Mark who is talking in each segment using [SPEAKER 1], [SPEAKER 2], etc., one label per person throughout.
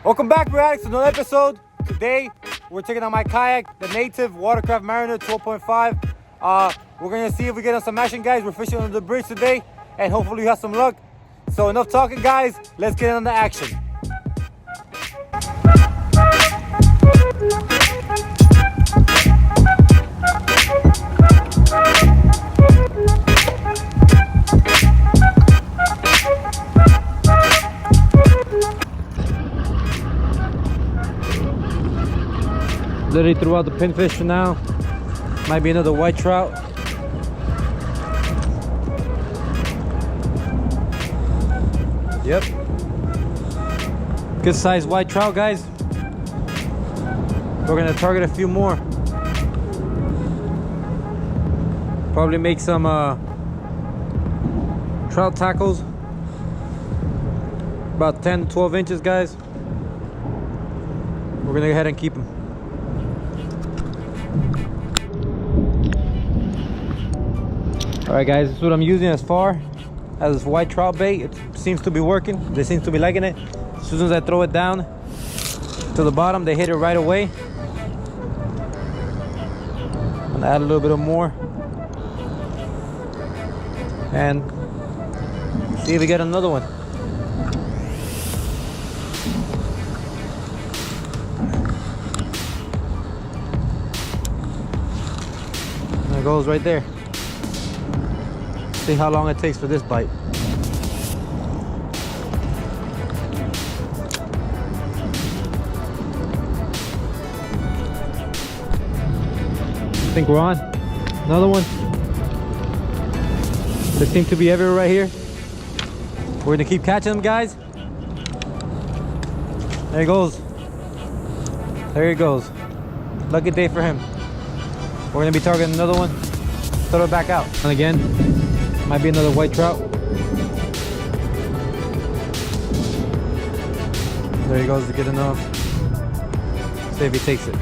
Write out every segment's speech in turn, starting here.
[SPEAKER 1] Welcome back, Reacts, to another episode. Today, we're taking on my kayak, the Native Watercraft Mariner 12.5. We're gonna see if we get on some action, guys. We're fishing on the bridge today, and hopefully we have some luck. So enough talking, guys. Let's get on the action. Literally threw out the pinfish for now. Might be another white trout. Yep. Good sized white trout, guys. We're gonna target a few more. Probably make some trout tackles. About 10 to 12 inches, guys. We're gonna go ahead and keep them. Alright, guys, this is what I'm using as far as this white trout bait. It seems to be working. They seem to be liking it. As soon as I throw it down to the bottom, they hit it right away. I'm gonna add a little bit of more and see if we get another one. There it goes right there. See how long it takes for this bite. I think we're on. Another one. They seem to be everywhere right here. We're gonna keep catching them, guys. There he goes. There he goes. Lucky day for him. We're gonna be targeting another one. Throw it back out. And again, might be another white trout. There he goes to get enough. See if he takes it.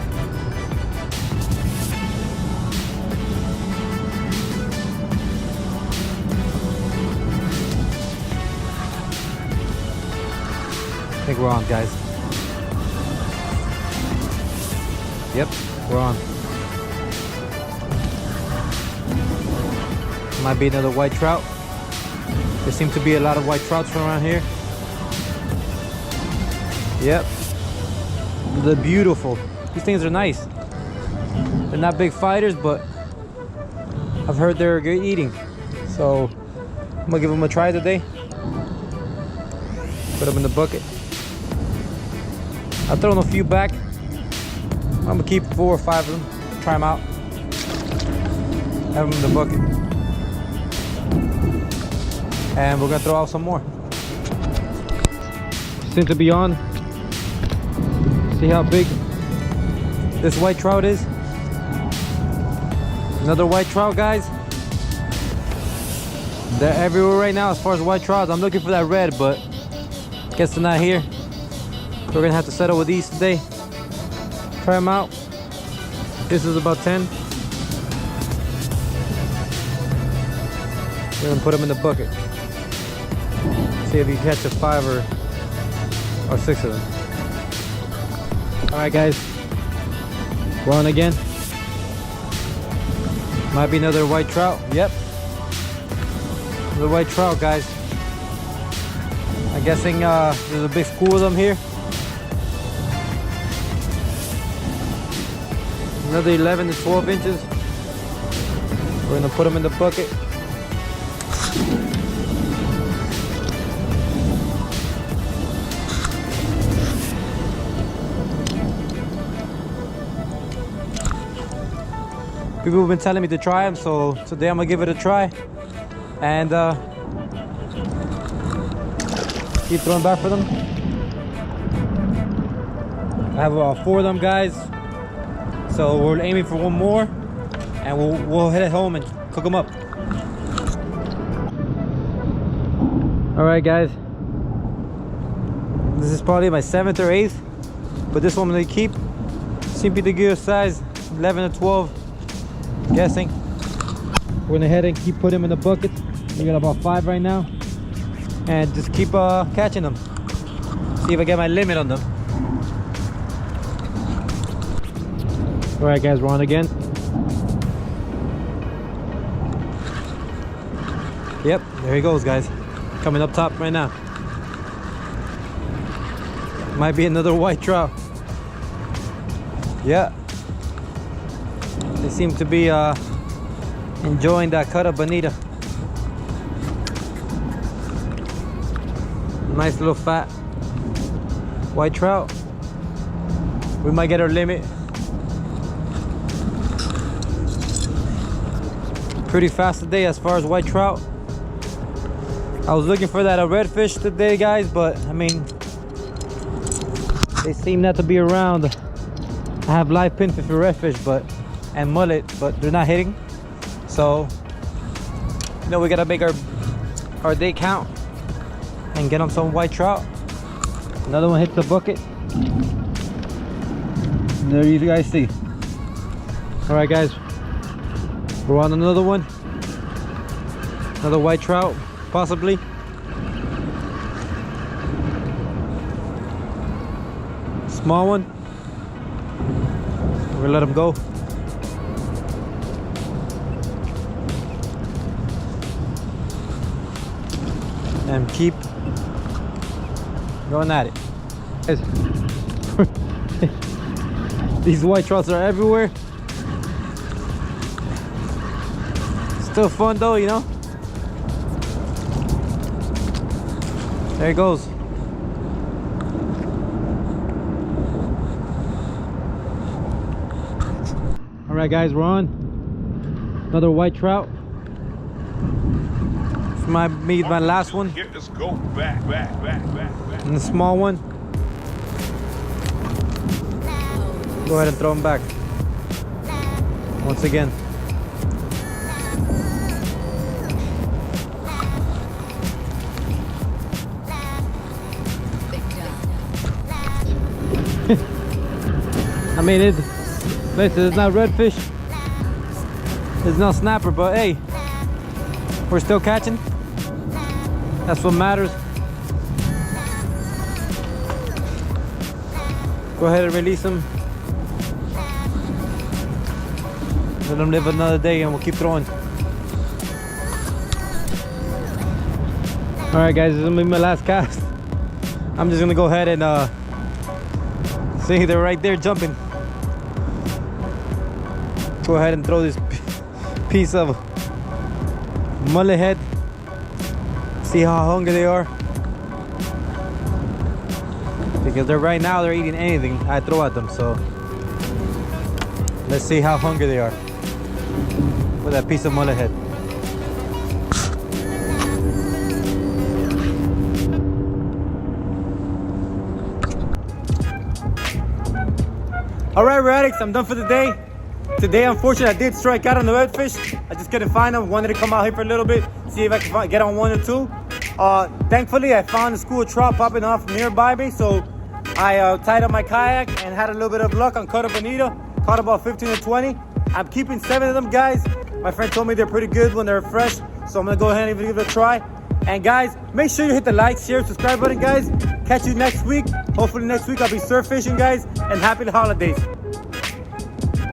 [SPEAKER 1] I think we're on, guys. Yep, we're on. Might be another white trout. There seem to be a lot of white trouts from around here. Yep. They're beautiful. These things are nice. They're not big fighters, but I've heard they're good eating. So I'm gonna give them a try today. Put them in the bucket. I've thrown a few back. I'm gonna keep 4 or 5 of them. Try them out. Have them in the bucket. And we're gonna throw out some more. Seem to be on. See how big this white trout is. Another white trout, guys. They're everywhere right now as far as white trouts. I'm looking for that red, but guess they're not here. We're gonna have to settle with these today. Try them out. This is about 10. We're gonna put them in the bucket. See if you catch a 5 or 6 of them. All right, guys, we're on again. Might be another white trout. Yep, another white trout, guys. I'm guessing there's a big school of them here. Another 11 to 12 inches. We're gonna put them in the bucket. People have been telling me to try them, so today I'm gonna give it a try and keep throwing back for them. I have 4 of them, guys, so we're aiming for 1 more and we'll head home and cook them up. All right, guys, this is probably my 7th or 8th, but this one I'm gonna keep. Simply to give a size 11 to 12. Guessing. We're gonna head and keep putting them in the bucket. We got about 5 right now, and just keep catching them. See if I get my limit on them. All right, guys, we're on again. Yep, there he goes, guys. Coming up top right now. Might be another white trout. Yeah. They seem to be enjoying that cut of bonita. Nice little fat white trout. We might get our limit. Pretty fast today as far as white trout. I was looking for that redfish today, guys, but I mean, they seem not to be around. I have live pinfish for redfish, and mullet, but they're not hitting. So, you know, we gotta make our day count and get on some white trout. Another one hits the bucket. And there you guys see. All right, guys, we're on another one. Another white trout, possibly. Small one. We're gonna let him go. And keep going at it. These white trouts are everywhere. Still fun though, you know. There it goes. All right, guys, we're on another white trout. This might be my last one.
[SPEAKER 2] Let's go back.
[SPEAKER 1] And the small one. Go ahead and throw him back. Once again. I mean, listen, it's not redfish, it's not snapper, but hey, we're still catching. That's what matters. Go ahead and release them. Let them live another day and we'll keep throwing. All right, guys, this is gonna be my last cast. I'm just gonna go ahead and see, they're right there jumping. Go ahead and throw this piece of mullet head. See how hungry they are. Because right now they're eating anything I throw at them. So let's see how hungry they are with that piece of mullet head. All right, Radix, I'm done for the day. Today, unfortunately, I did strike out on the redfish. I just couldn't find them. Wanted to come out here for a little bit, see if I could get on one or two. Thankfully, I found a school of trout popping off nearby me, so I tied up my kayak and had a little bit of luck on cut of bonita. Caught about 15 or 20. I'm keeping 7 of them, guys. My friend told me they're pretty good when they're fresh, so I'm gonna go ahead and give it a try. And guys, make sure you hit the like, share, subscribe button, guys. Catch you next week. Hopefully next week I'll be surf fishing, guys, and happy holidays.